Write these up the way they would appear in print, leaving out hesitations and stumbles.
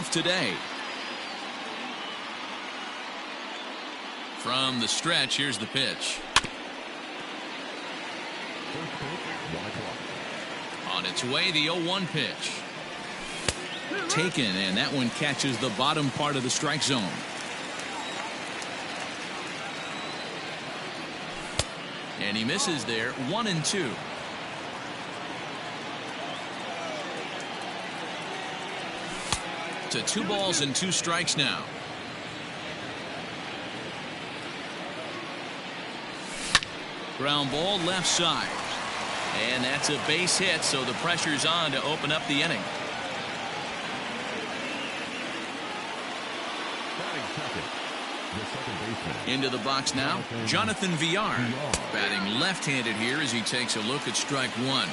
off today. From the stretch, here's the pitch. On its way, the 0-1 pitch. Taken, and that one catches the bottom part of the strike zone. And he misses there, 1-2. To 2 balls and 2 strikes now. Ground ball left side. And that's a base hit, so the pressure's on to open up the inning. Into the box now, Jonathan Villar, batting left-handed here as he takes a look at strike 1.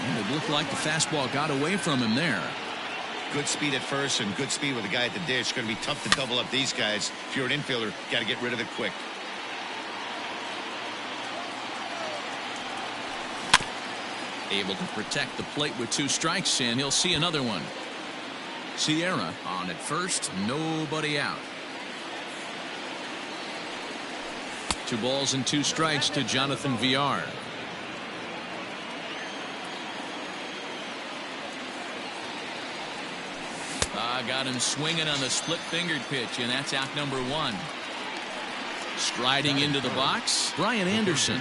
And it looked like the fastball got away from him there. Good speed at first and good speed with the guy at the dish. Going to be tough to double up these guys. If you're an infielder, got to get rid of it quick. Able to protect the plate with 2 strikes, and he'll see another one. Sierra on at first, nobody out. 2 balls and 2 strikes to Jonathan Villar. Got him swinging on the split-fingered pitch, and that's out number 1. Striding into the box, Brian Anderson.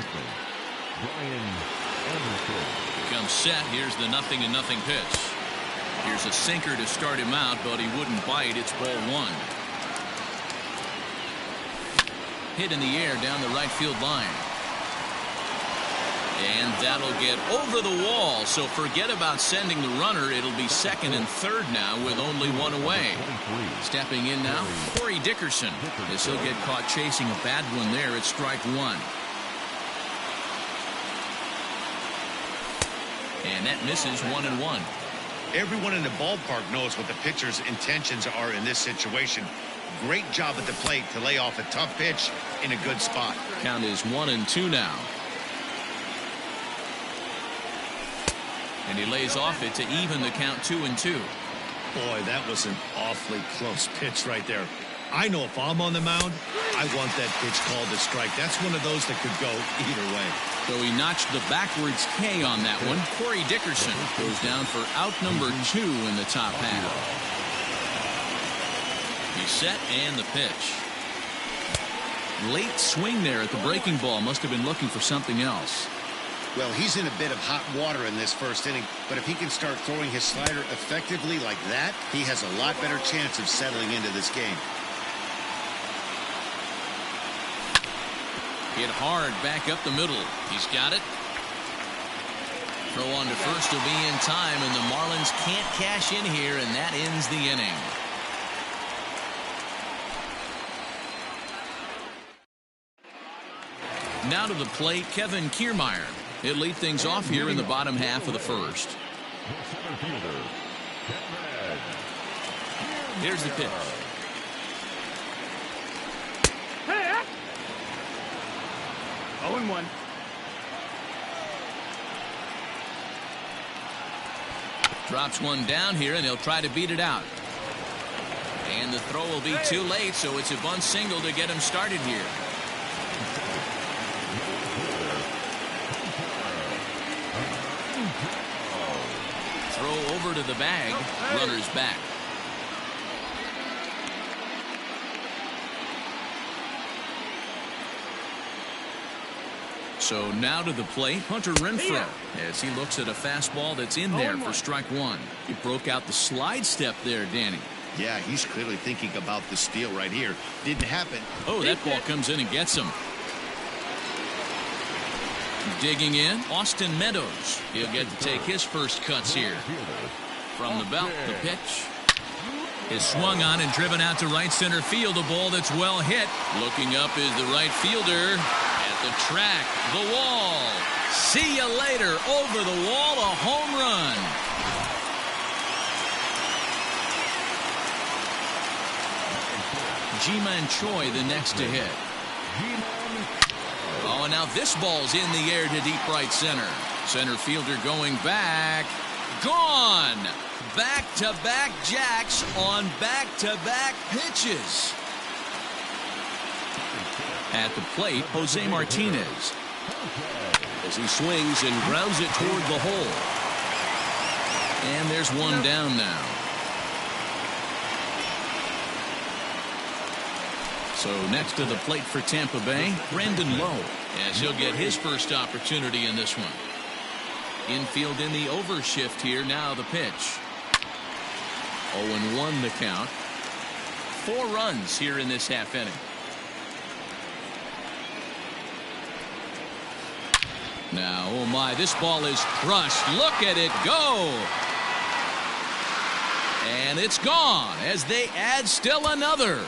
Comes set. Here's the 0-0 pitch. Here's a sinker to start him out, but he wouldn't bite. It's ball 1. Hit in the air down the right field line. And that'll get over the wall, so forget about sending the runner. It'll be second and third now with only 1 away. Stepping in now, Corey Dickerson, as he'll get caught chasing a bad one there at strike 1. And that misses 1-1. Everyone in the ballpark knows what the pitcher's intentions are in this situation. Great job at the plate to lay off a tough pitch in a good spot. Count is 1-2 now. And he lays off it to even the count 2-2. Boy, that was an awfully close pitch right there. I know if I'm on the mound, I want that pitch called a strike. That's one of those that could go either way. So he notched the backwards K on that one. Corey Dickerson goes down for out number 2 in the top half. He's set and the pitch. Late swing there at the breaking ball. Must have been looking for something else. Well, he's in a bit of hot water in this first inning, but if he can start throwing his slider effectively like that, he has a lot better chance of settling into this game. Hit hard back up the middle. He's got it. Throw on to first will be in time, and the Marlins can't cash in here, and that ends the inning. Now to the plate, Kevin Kiermaier. He'll lead things off here in the bottom half of the first. Here's the pitch. 0-1. Drops one down here, and he'll try to beat it out. And the throw will be too late, so it's a bunt single to get him started here. Throw over to the bag. Runner's back. So now to the plate, Hunter Renfroe, as he looks at a fastball that's in there for strike 1. He broke out the slide step there, Danny. Yeah, he's clearly thinking about the steal right here. Didn't happen. Oh, that ball comes in and gets him. Digging in, Austin Meadows. He'll get to take his first cuts here. From the belt, the pitch is swung on and driven out to right center field. A ball that's well hit. Looking up is the right fielder. At the track, the wall. See you later. Over the wall, a home run. Ji-Man Choi the next to hit. Oh, and now this ball's in the air to deep right center. Center fielder going back. Gone. Back-to-back jacks on back-to-back pitches. At the plate, Jose Martinez. As he swings and grounds it toward the hole. And there's one down now. So next to the plate for Tampa Bay, Brandon Lowe, as he'll get his first opportunity in this one. Infield in the overshift here. Now the pitch. 0-1 the count. 4 runs here in this half inning. Now, oh my, this ball is crushed. Look at it go. And it's gone as they add still another.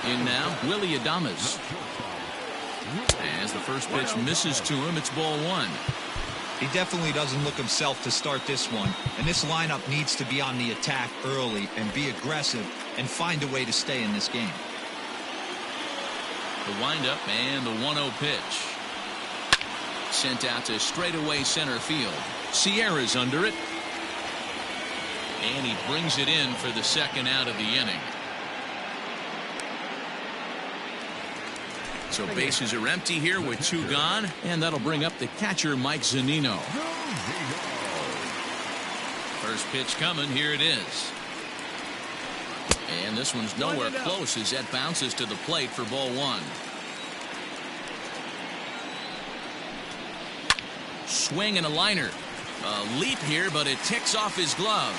In now, Willie Adames. As the first pitch misses to him, it's ball 1. He definitely doesn't look himself to start this one, and this lineup needs to be on the attack early and be aggressive and find a way to stay in this game. The windup and the 1-0 pitch. Sent out to straightaway center field. Sierra's under it. And he brings it in for the second out of the inning. So bases are empty here with 2 gone, and that'll bring up the catcher, Mike Zunino. First pitch coming. Here it is. And this one's nowhere close as that bounces to the plate for ball 1. Swing and a liner. A leap here, but it ticks off his glove.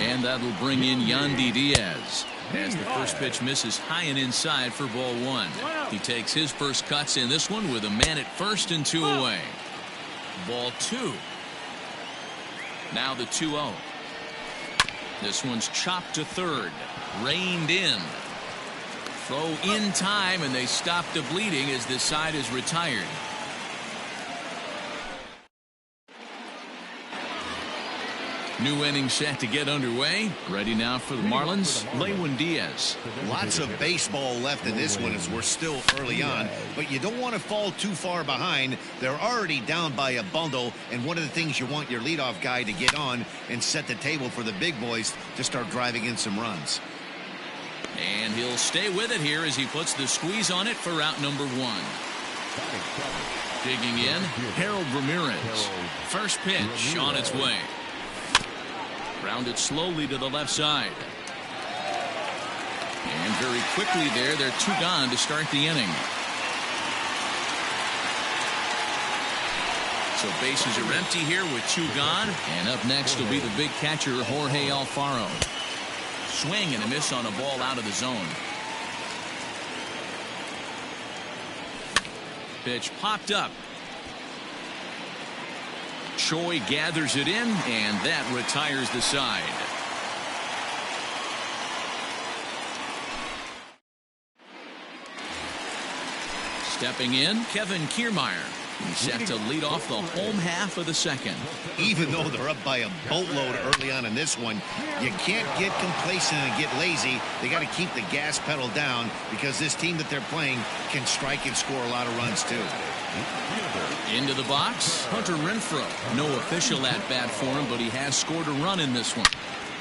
And that'll bring in Yandy Diaz as the first pitch misses high and inside for ball 1. He takes his first cuts in this one with a man at first and 2 away. Ball 2. Now the 2-0. This one's chopped to third. Reined in. Throw in time, and they stop the bleeding as this side is retired. New inning set to get underway. Ready now for the Marlins, Lewin Diaz. Lots of baseball left in this one as we're still early on, but you don't want to fall too far behind. They're already down by a bundle, and one of the things you want your leadoff guy to get on and set the table for the big boys to start driving in some runs. And he'll stay with it here as he puts the squeeze on it for out number 1. Digging in, Harold Ramirez. First pitch on its way. Grounded slowly to the left side. And very quickly there, they're 2 gone to start the inning. So bases are empty here with 2 gone. And up next will be the big catcher, Jorge Alfaro. Swing and a miss on a ball out of the zone. Pitch popped up. Choi gathers it in, and that retires the side. Stepping in, Kevin Kiermaier. He's set to lead off the home half of the second. Even though they're up by a boatload early on in this one, you can't get complacent and get lazy. They got to keep the gas pedal down because this team that they're playing can strike and score a lot of runs too. Into the box, Hunter Renfroe. No official at bat for him, but he has scored a run in this one.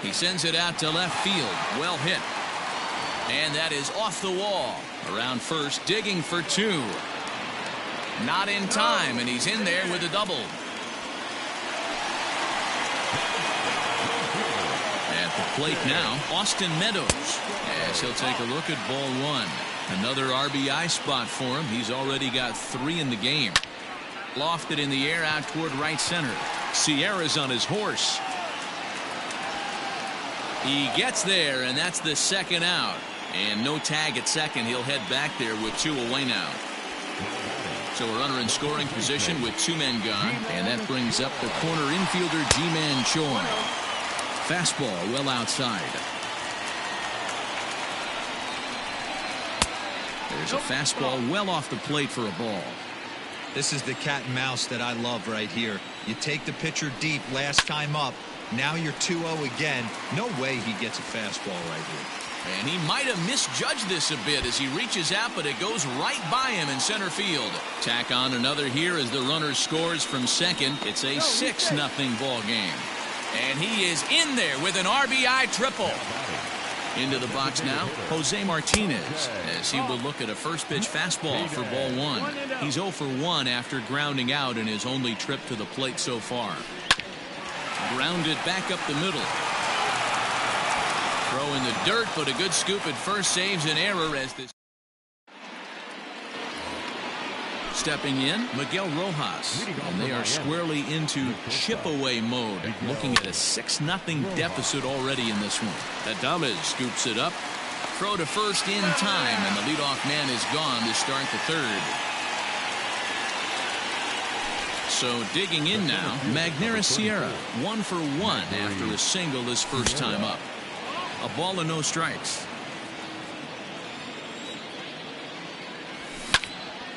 He sends it out to left field. Well hit. And that is off the wall. Around first, digging for 2. Not in time, and he's in there with a double. At the plate now, Austin Meadows, as he'll take a look at ball 1. Another RBI spot for him. He's already got 3 in the game. Lofted in the air out toward right center. Sierra's on his horse. He gets there, and that's the second out. And no tag at second. He'll head back there with 2 away now. So a runner in scoring position with 2 men gone. And that brings up the corner infielder, Ji-Man Choi. Fastball well outside. There's There's a fastball well off the plate for a ball. This is the cat and mouse that I love right here. You take the pitcher deep last time up. Now you're 2-0 again. No way he gets a fastball right here. And he might have misjudged this a bit as he reaches out, but it goes right by him in center field. Tack on another here as the runner scores from second. It's a 6-0 ball game. And he is in there with an RBI triple. Into the box now, Jose Martinez, as he will look at a first pitch fastball for ball one. He's 0 for 1 after grounding out in his only trip to the plate so far. Grounded back up the middle. Throw in the dirt, but a good scoop at first saves an error as this. Stepping in, Miguel Rojas, and they are squarely into chip-away mode, looking at a 6-0 deficit already in this one. Adames scoops it up. Throw to first in time, and the leadoff man is gone to start the third. So digging in now, Magneuris Sierra, 1 for 1 after a single his first time up. A ball and no strikes.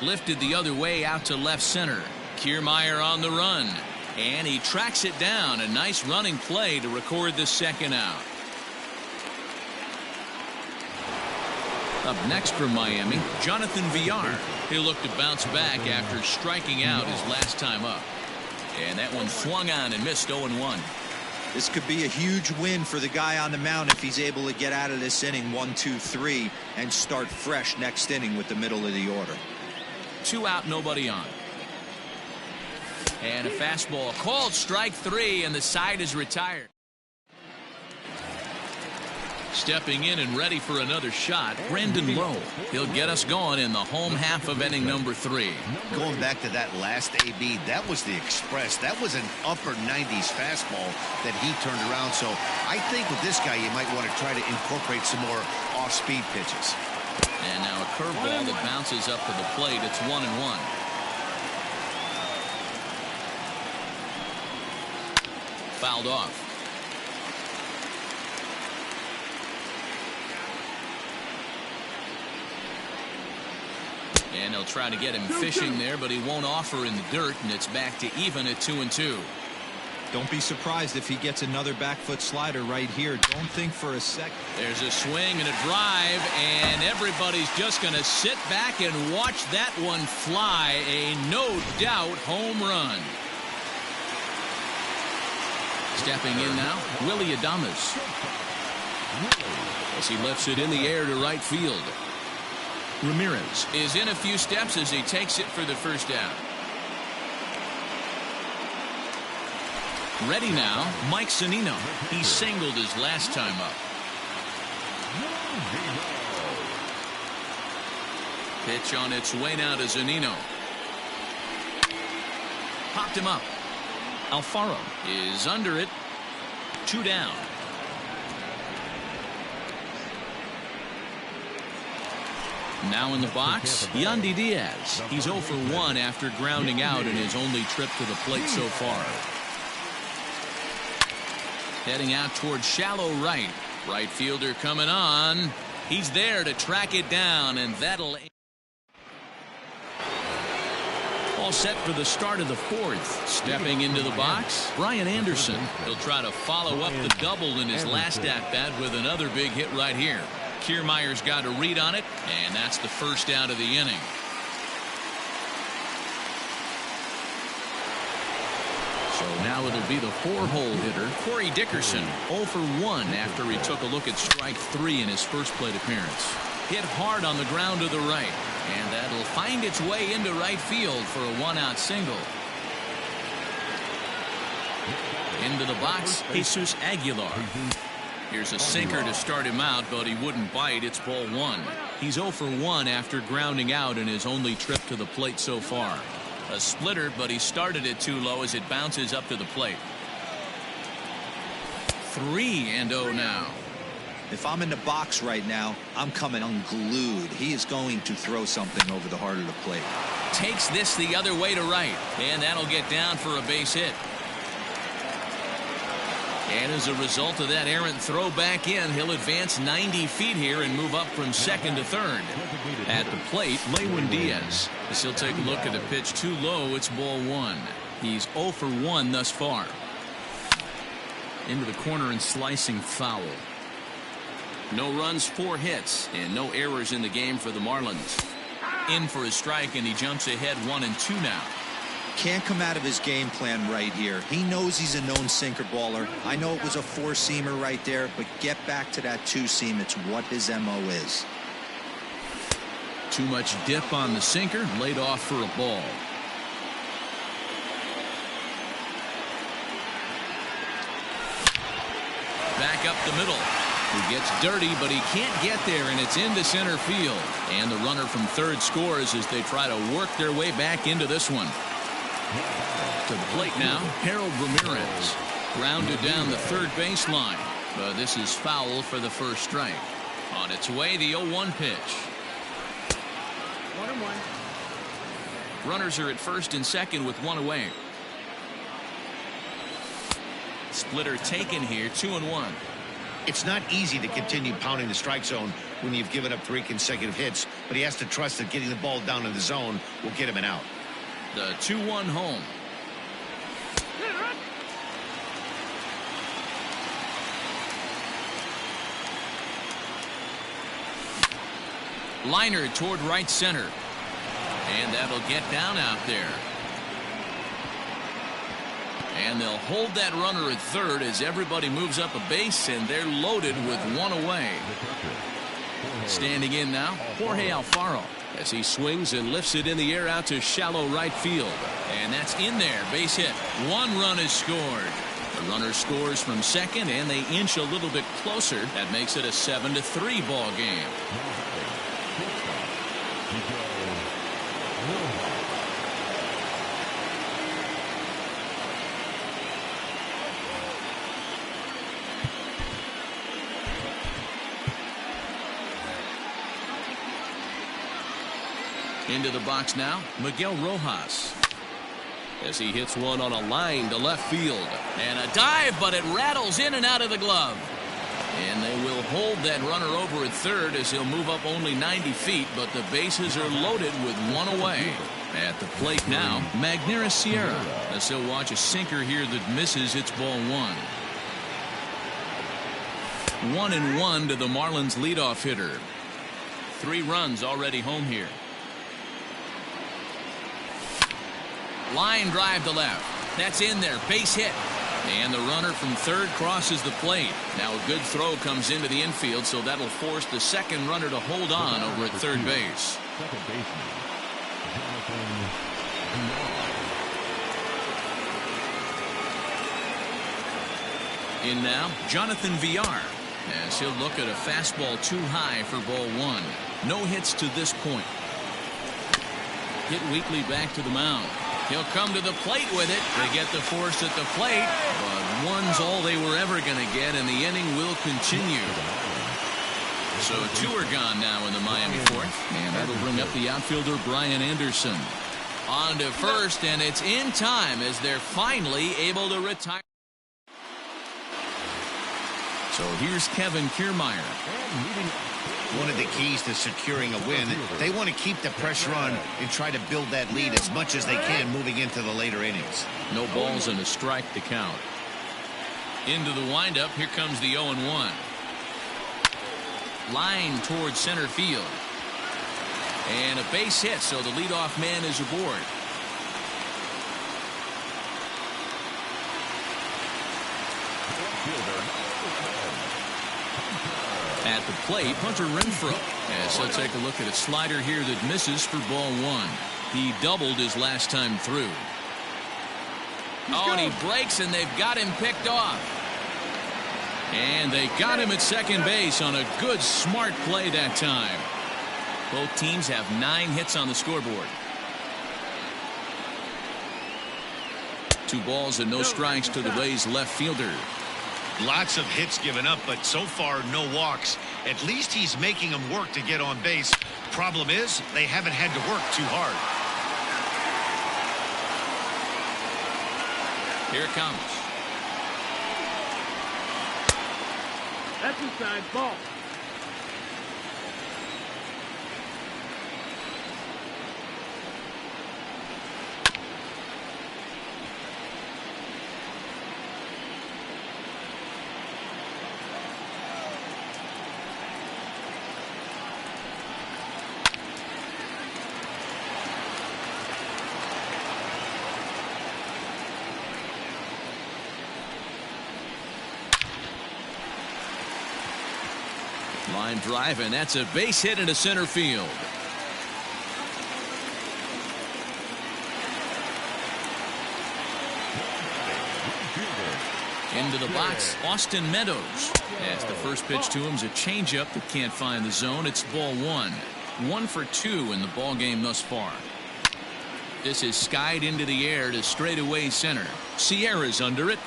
Lifted the other way out to left center. Kiermaier on the run. And he tracks it down. A nice running play to record the second out. Up next from Miami, Jonathan Villar. He'll look to bounce back after striking out his last time up. And that one swung on and missed 0-1. This could be a huge win for the guy on the mound if he's able to get out of this inning 1-2-3 and start fresh next inning with the middle of the order. 2 out, nobody on. And a fastball called strike 3, and the side is retired. Stepping in and ready for another shot, Brandon Lowe. He'll get us going in the home half of inning number 3. Going back to that last AB, that was the express. That was an upper 90s fastball that he turned around. So I think with this guy, you might want to try to incorporate some more off-speed pitches. And now a curveball that bounces up to the plate. It's 1-1. Fouled off. And they'll try to get him fishing there, but he won't offer in the dirt, and it's back to even at 2-2. Don't be surprised if he gets another back foot slider right here. Don't think for a second. There's a swing and a drive, and everybody's just going to sit back and watch that one fly. A no-doubt home run. Stepping in now, Willy Adames. As he lifts it in the air to right field. Ramirez is in a few steps as he takes it for the first down. Ready now, Mike Zunino. He singled his last time up. Pitch on its way now to Zunino. Popped him up. Alfaro is under it. 2 down. Now in the box, Yandy Diaz. He's 0 for 1 after grounding out in his only trip to the plate so far. Heading out towards shallow right. Right fielder coming on. He's there to track it down, and that'll... All set for the start of the 4th. Stepping into the box, Brian Anderson. He'll try to follow up the double in his last at-bat with another big hit right here. Kiermaier's got a read on it, and that's the first out of the inning. So now it'll be the 4-hole hitter, Corey Dickerson, 0 for 1 after he took a look at strike 3 in his first plate appearance. Hit hard on the ground to the right, and that'll find its way into right field for a 1-out single. Into the box, Jesus Aguilar. Here's a sinker to start him out, but he wouldn't bite. It's ball 1. He's 0 for 1 after grounding out in his only trip to the plate so far. A splitter, but he started it too low as it bounces up to the plate. 3-0 now. If I'm in the box right now, I'm coming unglued. He is going to throw something over the heart of the plate. Takes this the other way to right, and that'll get down for a base hit. And as a result of that errant throw back in, he'll advance 90 feet here and move up from second to third. At the plate, Lewin Diaz. As he'll take a look at the pitch too low, it's ball one. He's 0 for 1 thus far. Into the corner and slicing foul. No runs, 4 hits, and no errors in the game for the Marlins. In for a strike, and he jumps ahead 1-2 now. Can't come out of his game plan right here. He knows he's a known sinker baller. I know it was a 4-seamer right there, but get back to that 2-seam. It's what his MO is. Too much dip on the sinker, laid off for a ball. Back up the middle. He gets dirty, but he can't get there, and it's into center field. And the runner from third scores as they try to work their way back into this one. To the plate now, Harold Ramirez. Grounded down the third baseline. But this is foul for the first strike. On its way, the 0-1 pitch. 1-1. Runners are at first and second with 1 away. Splitter taken here, 2-1. It's not easy to continue pounding the strike zone when you've given up 3 consecutive hits, but he has to trust that getting the ball down in the zone will get him an out. The 2-1 home. Liner toward right center. And that'll get down out there. And they'll hold that runner at third as everybody moves up a base, and they're loaded with 1 away. Standing in now, Jorge Alfaro, as he swings and lifts it in the air out to shallow right field. And that's in there, base hit. 1 run is scored. The runner scores from second, and they inch a little bit closer. That makes it a 7-3 ball game. Into the box now, Miguel Rojas. As he hits one on a line to left field. And a dive, but it rattles in and out of the glove. And they will hold that runner over at third as he'll move up only 90 feet, but the bases are loaded with 1 away. At the plate now, Magneuris Sierra. As he'll watch a sinker here that misses, it's ball 1. 1-1 to the Marlins leadoff hitter. 3 runs already home here. Line drive to left. That's in there. Base hit. And the runner from third crosses the plate. Now a good throw comes into the infield, so that'll force the second runner to hold on over at third base. In now, Jonathan Villar. As he'll look at a fastball too high for ball 1. No hits to this point. Hit weakly back to the mound. He'll come to the plate with it. They get the force at the plate, but 1's all they were ever going to get, and the inning will continue. So 2 are gone now in the Miami fourth, and that'll bring up the outfielder Brian Anderson. On to first, and it's in time as they're finally able to retire. So here's Kevin Kiermaier. One of the keys to securing a win, they want to keep the pressure on and try to build that lead as much as they can moving into the later innings. No balls and a strike to count. Into the windup, here comes the 0-1. Line towards center field. And a base hit, so the leadoff man is aboard. At the plate, Hunter Renfroe. As he'll take a look at a slider here that misses for ball 1. He doubled his last time through. And he breaks, and they've got him picked off. And they got him at second base on a good, smart play that time. Both teams have 9 hits on the scoreboard. 2 balls and no strikes to the Rays left fielder. Lots of hits given up, but so far no walks. At least he's making them work to get on base. Problem is, they haven't had to work too hard. Here it comes. That's inside ball. Line drive, and that's a base hit into center field. Into the box, Austin Meadows. As the first pitch to him is a changeup that can't find the zone. It's ball one. 1 for 2 in the ball game thus far. This is skied into the air to straightaway center. Sierra's under it.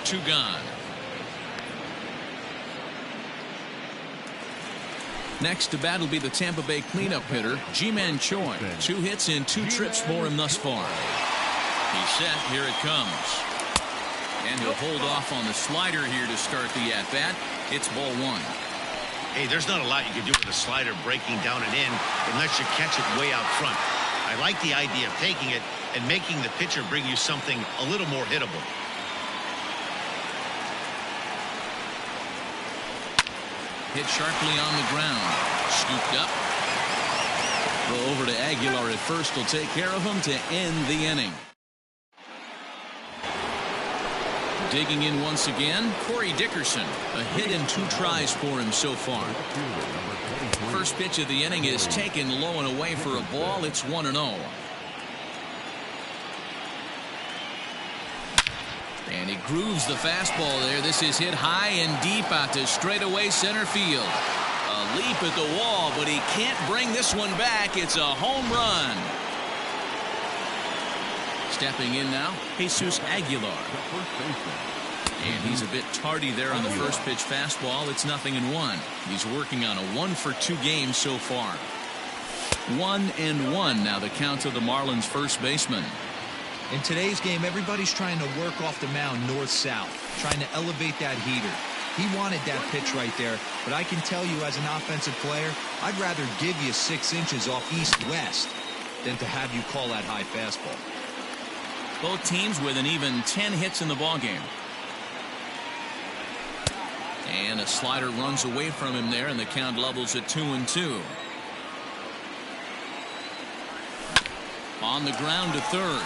2 gone. Next to bat will be the Tampa Bay cleanup hitter, Ji-Man Choi. 2 hits and 2 trips for him thus far. He's set. Here it comes. And he'll hold off on the slider here to start the at-bat. It's ball 1. Hey, there's not a lot you can do with a slider breaking down and in unless you catch it way out front. I like the idea of taking it and making the pitcher bring you something a little more hittable. Hit sharply on the ground. Scooped up. Throw over to Aguilar at first will take care of him to end the inning. Digging in once again, Corey Dickerson. A hit and 2 tries for him so far. First pitch of the inning is taken low and away for a ball. It's 1-0. And he grooves the fastball there. This is hit high and deep out to straightaway center field. A leap at the wall, but he can't bring this one back. It's a home run. Stepping in now, Jesus Aguilar. And he's a bit tardy there on the first pitch fastball. It's 0-1. He's working on a 1 for 2 game so far. 1-1 now the count to the Marlins first baseman. In today's game, everybody's trying to work off the mound north-south, trying to elevate that heater. He wanted that pitch right there, but I can tell you as an offensive player, I'd rather give you 6 inches off east-west than to have you call that high fastball. Both teams with an even 10 hits in the ballgame. And a slider runs away from him there, and the count levels at 2-2. On the ground to third.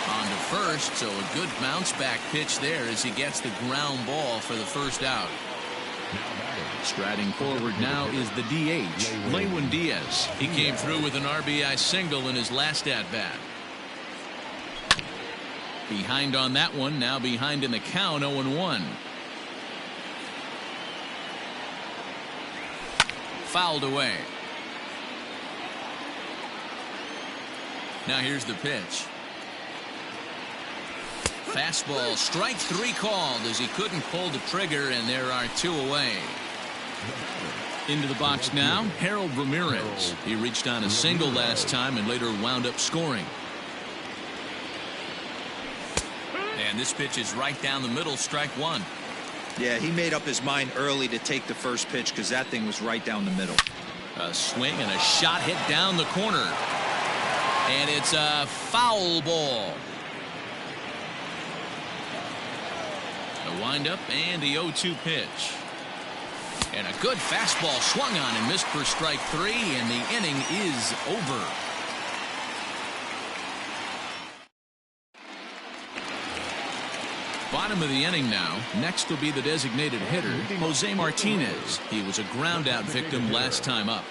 On to first, so a good bounce back pitch there as he gets the ground ball for the first out. Striding forward now is the DH, Lewin Diaz. He came through with an RBI single in his last at-bat. Behind on that one, now behind in the count, 0-1. Fouled away. Now here's the pitch. Fastball, strike 3 called as he couldn't pull the trigger, and there are 2 away. Into the box now, Harold Ramirez. He reached on a single last time and later wound up scoring. And this pitch is right down the middle, strike 1. Yeah, he made up his mind early to take the first pitch because that thing was right down the middle. A swing and a shot hit down the corner. And it's a foul ball. A windup and the 0-2 pitch. And a good fastball swung on and missed for strike 3, and the inning is over. Bottom of the inning now. Next will be the designated hitter, Jose Martinez. He was a ground out victim last time up.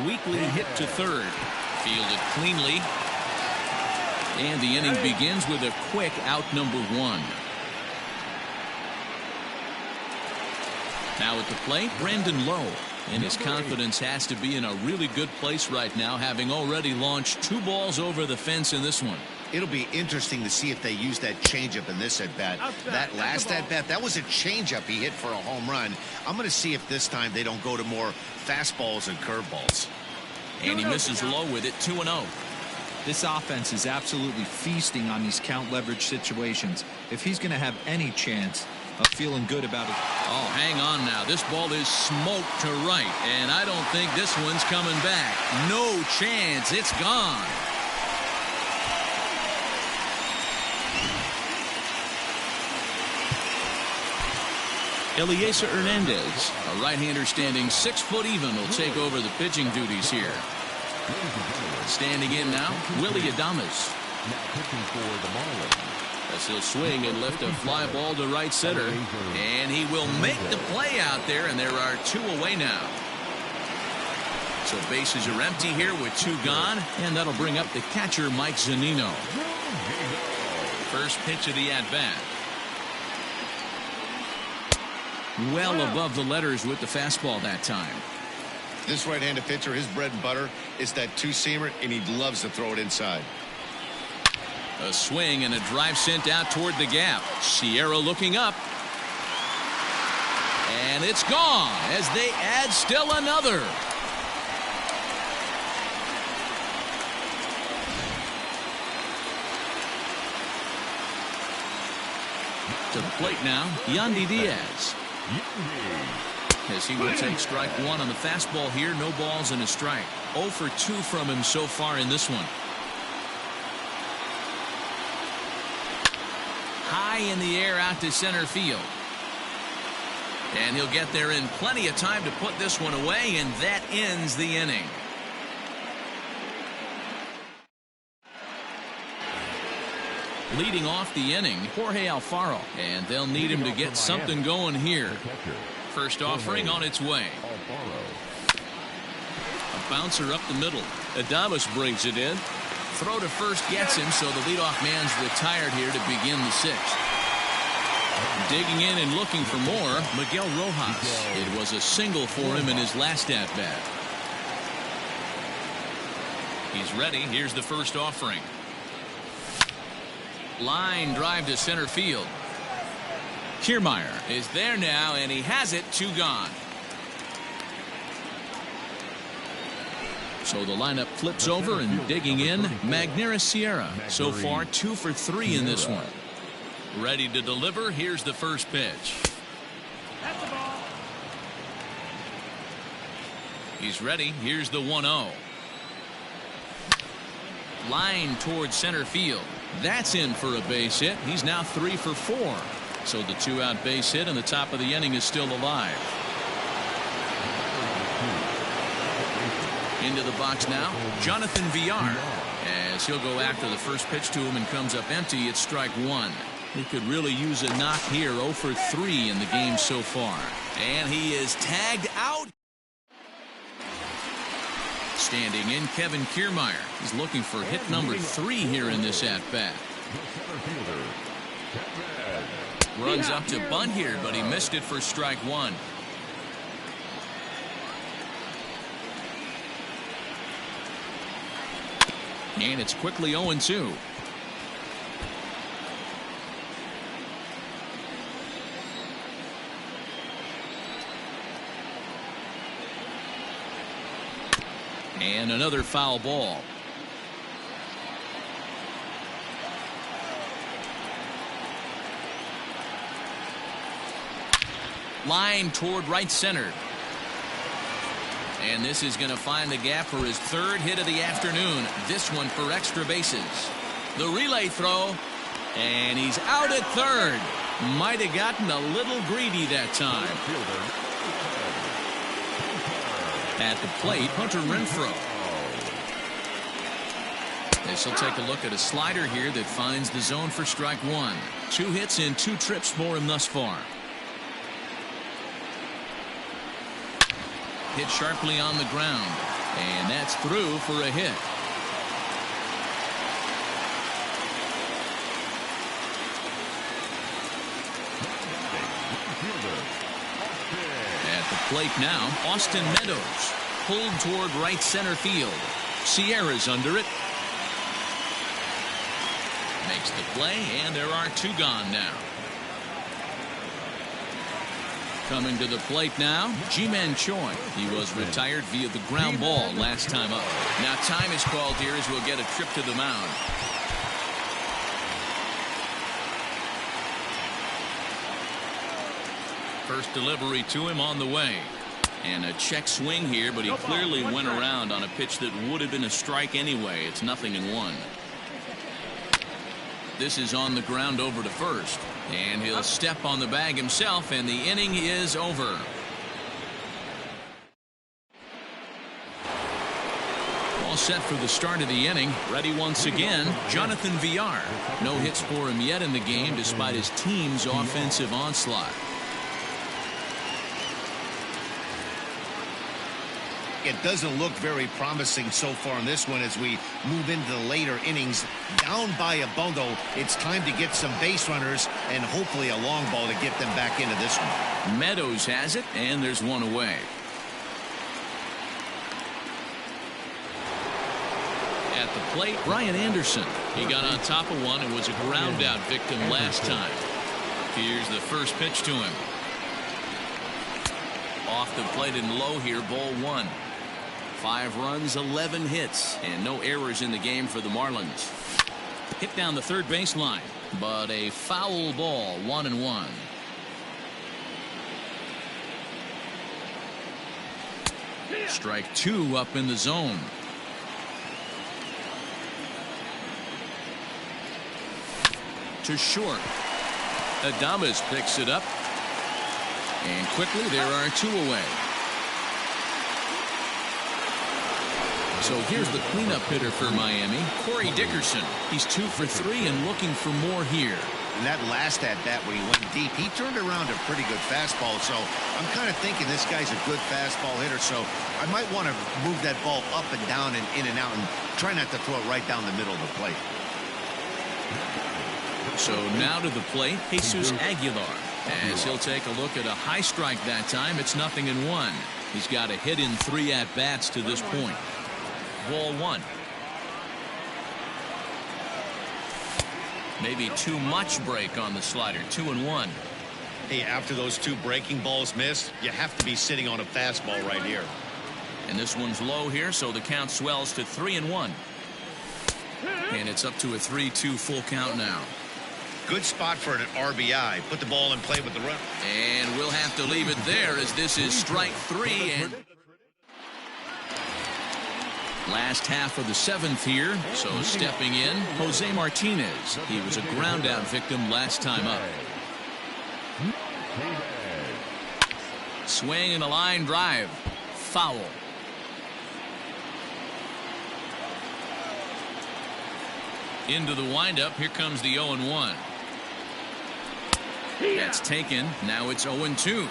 Weakly hit to third. Fielded cleanly. And the inning begins with a quick out number 1. Now at the plate, Brandon Lowe. And his confidence has to be in a really good place right now, having already launched 2 balls over the fence in this one. It'll be interesting to see if they use that changeup in this at-bat. That last at-bat, that was a changeup he hit for a home run. I'm going to see if this time they don't go to more fastballs and curveballs. And he misses low with it, 2-0. This offense is absolutely feasting on these count leverage situations. If he's going to have any chance of feeling good about it. Oh, hang on now. This ball is smoked to right, and I don't think this one's coming back. No chance. It's gone. Eliezer Hernandez, a right-hander standing 6 foot even, will take over the pitching duties here. Standing in now, Willie Adames. Now pitching for the Marlins. As he'll swing and lift a fly ball to right center. And he will make the play out there, and there are 2 away now. So bases are empty here with 2 gone, and that'll bring up the catcher, Mike Zunino. First pitch of the at-bat. Well above the letters with the fastball that time. This right-handed pitcher, his bread and butter is that two-seamer, and he loves to throw it inside. A swing and a drive sent out toward the gap. Sierra looking up. And it's gone as they add still another. To the plate now, Yandy Diaz. As he will take strike 1 on the fastball here. No balls and a strike. 0 for 2 from him so far in this one. High in the air out to center field. And he'll get there in plenty of time to put this one away, and that ends the inning. Leading off the inning, Jorge Alfaro, and they'll need him to get something going here. First offering on its way. A bouncer up the middle. Adames brings it in. Throw to first gets him, so the leadoff man's retired here to begin the 6th. Digging in and looking for more, Miguel Rojas. It was a single for him in his last at-bat. He's ready. Here's the first offering. Line drive to center field. Kiermaier is there now, and he has it. 2 gone. So the lineup flips over, and digging in, Magneuris Sierra. So far 2 for 3 in this one. Ready to deliver. Here's the first pitch. That's the ball. He's ready. Here's the 1-0. Line towards center field. That's in for a base hit. He's now 3 for 4. So the 2-out base hit, and the top of the inning is still alive. Into the box now, Jonathan Villar. As he'll go after the first pitch to him and comes up empty, it's strike 1. He could really use a knock here. 0 for 3 in the game so far. And he is tagged out. Standing in, Kevin Kiermaier. He's looking for hit number 3 here in this at-bat. Runs up to bunt here, but he missed it for strike 1. And it's quickly 0-2. And another foul ball. Line toward right center. And this is going to find the gap for his 3rd hit of the afternoon. This one for extra bases. The relay throw. And he's out at 3rd. Might have gotten a little greedy that time. At the plate, Hunter Renfroe. This will take a look at a slider here that finds the zone for strike 1. 2 hits and 2 trips for him thus far. Hit sharply on the ground. And that's through for a hit. At the plate now, Austin Meadows. Pulled toward right center field. Sierra's under it. Makes the play, and there are 2 gone now. Coming to the plate now, Ji-Man Choi. He was retired via the ground ball last time up. Now time is called here as we'll get a trip to the mound. First delivery to him on the way. And a check swing here, but he clearly went around on a pitch that would have been a strike anyway. It's 0-1. This is on the ground over to first. And he'll step on the bag himself, and the inning is over. All set for the start of the inning. Ready once again, Jonathan Villar. No hits for him yet in the game despite his team's offensive onslaught. It doesn't look very promising so far in this one as we move into the later innings. Down by a bundle, it's time to get some base runners and hopefully a long ball to get them back into this one. Meadows has it, and there's one away. At the plate, Brian Anderson. He got on top of one and was a ground out victim last time. Here's the first pitch to him. Off the plate and low here, ball 1. 5 runs, 11 hits, and no errors in the game for the Marlins. Hit down the third baseline, but a foul ball, 1-1. Strike 2 up in the zone. To short. Adames picks it up. And quickly there are 2 away. So here's the cleanup hitter for Miami, Corey Dickerson. He's 2 for 3 and looking for more here. And that last at bat when he went deep, he turned around a pretty good fastball. So I'm kind of thinking this guy's a good fastball hitter. So I might want to move that ball up and down and in and out and try not to throw it right down the middle of the plate. So now to the plate, Jesus Aguilar. As he'll take a look at a high strike that time, it's 0-1. He's got a hit in 3 at-bats to this point. Ball 1. Maybe too much break on the slider. 2-1. Hey, after those 2 breaking balls missed, you have to be sitting on a fastball right here. And this one's low here, so the count swells to 3-1. And it's up to a 3-2 full count now. Good spot for an RBI. Put the ball in play with the run. And we'll have to leave it there as this is strike 3. And last half of the 7th here. So stepping in, Jose Martinez. He was a ground out victim last time up. Swing and a line drive. Foul. Into the windup. Here comes the 0-1. That's taken. Now it's 0-2.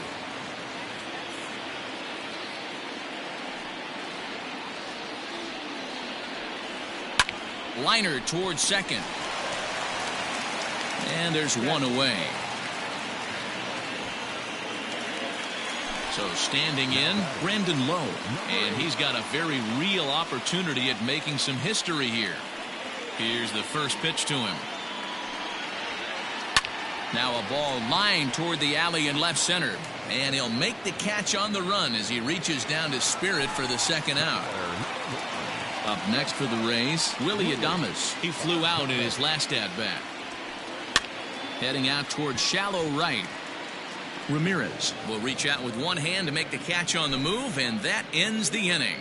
Liner towards second. And there's one away. So standing in, Brandon Lowe. And he's got a very real opportunity at making some history here. Here's the first pitch to him. Now a ball lined toward the alley in left center. And he'll make the catch on the run as he reaches down to Spirit for the second out. Up next for the Rays, Willie Adames. He flew out in his last at-bat. Heading out toward shallow right. Ramirez will reach out with one hand to make the catch on the move, and that ends the inning.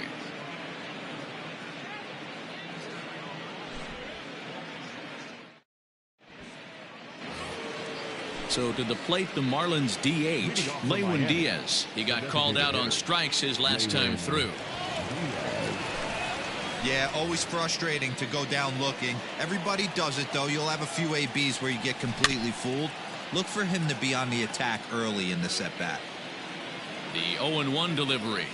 So to the plate, the Marlins DH, Lewin Diaz. He got called out on strikes his last time through. Yeah, always frustrating to go down looking. Everybody does it, though. You'll have a few ABs where you get completely fooled. Look for him to be on the attack early in the at-bat. The 0-1 delivery.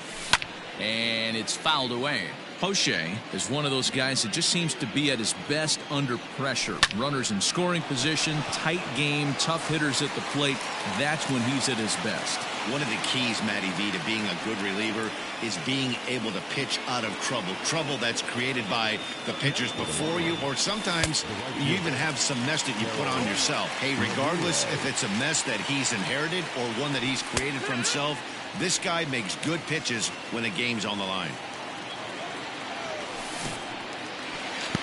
And it's fouled away. Poche is one of those guys that just seems to be at his best under pressure. Runners in scoring position, tight game, tough hitters at the plate. That's when he's at his best. One of the keys, Matty V, to being a good reliever is being able to pitch out of trouble. Trouble that's created by the pitchers before you, or sometimes you even have some mess that you put on yourself. Hey, regardless if it's a mess that he's inherited or one that he's created for himself, this guy makes good pitches when the game's on the line.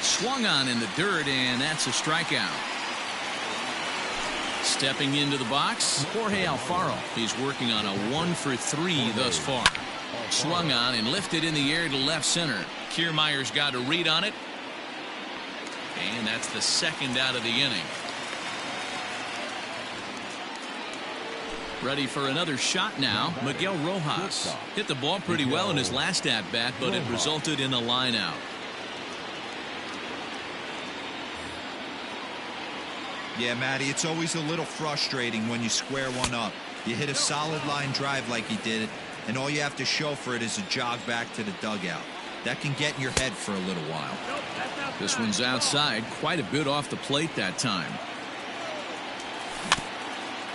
Swung on in the dirt, and that's a strikeout. Stepping into the box, Jorge Alfaro. He's working on a 1-for-3 thus far. Swung on and lifted in the air to left center. Kiermaier's got a read on it. And that's the second out of the inning. Ready for another shot now. Miguel Rojas hit the ball pretty well in his last at-bat, but it resulted in a line out. Yeah, Matty, it's always a little frustrating when you square one up. You hit a solid line drive like he did, and all you have to show for it is a jog back to the dugout. That can get in your head for a little while. This one's outside, quite a bit off the plate that time.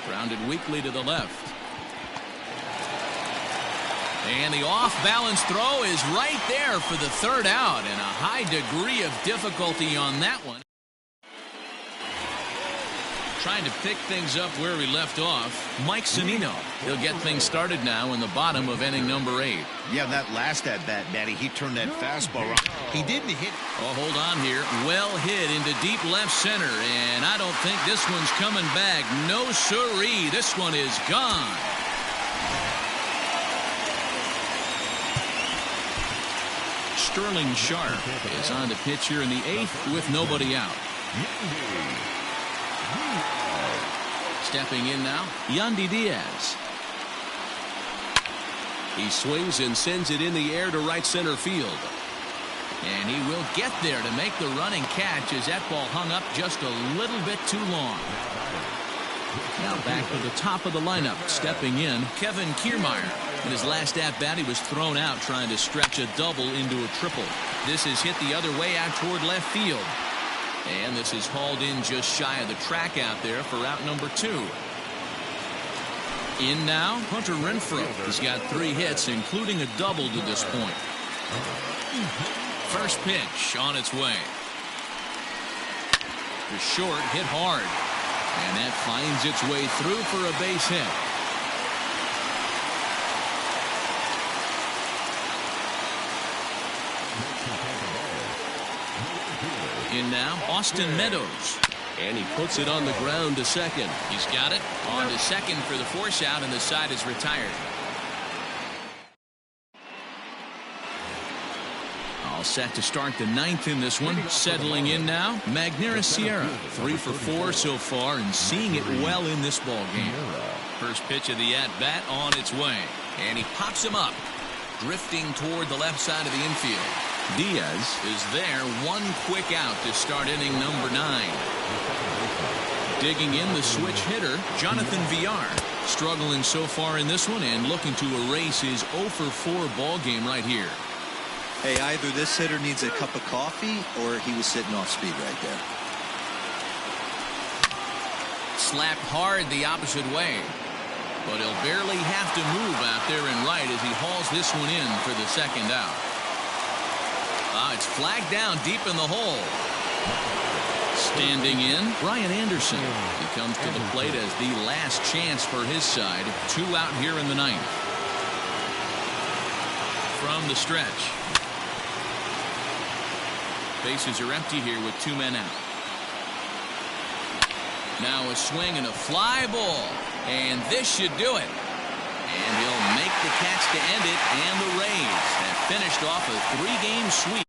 Grounded weakly to the left. And the off-balance throw is right there for the third out, and a high degree of difficulty on that one. Trying to pick things up where we left off. Mike Zunino. He'll get things started now in the bottom of inning number 8. Yeah, that last at-bat, Matty, he turned that fastball around. He didn't hit. Oh, hold on here. Well hit into deep left center, and I don't think this one's coming back. No siree. This one is gone. Sterling Sharp is on the pitch here in the 8th with nobody out. Stepping in now, Yandy Diaz. He swings and sends it in the air to right center field. And he will get there to make the running catch as that ball hung up just a little bit too long. Now back to the top of the lineup. Stepping in, Kevin Kiermaier. In his last at-bat, he was thrown out trying to stretch a double into a triple. This is hit the other way out toward left field. And this is hauled in just shy of the track out there for out number 2. In now, Hunter Renfroe. He's got 3 hits, including a double to this point. First pitch on its way. The short hit hard. And that finds its way through for a base hit. In now, Austin Meadows. And he puts it on the ground to second. He's got it on to second for the force out, and the side is retired. All set to start the 9th in this one. Settling in now, Magneuris Sierra. 3 for 4 so far and seeing it well in this ball game. First pitch of the at-bat on its way. And he pops him up, drifting toward the left side of the infield. Diaz is there, 1 quick out to start inning number 9. Digging in the switch hitter, Jonathan Villar. Struggling so far in this one and looking to erase his 0 for 4 ball game right here. Hey, either this hitter needs a cup of coffee or he was sitting off speed right there. Slapped hard the opposite way. But he'll barely have to move out there in right as he hauls this one in for the second out. It's flagged down deep in the hole. Standing in, Brian Anderson. He comes to the plate as the last chance for his side. 2 out here in the 9th. From the stretch. Bases are empty here with 2 men out. Now a swing and a fly ball. And this should do it. And he'll make the catch to end it, and the Rays have finished off a 3-game sweep.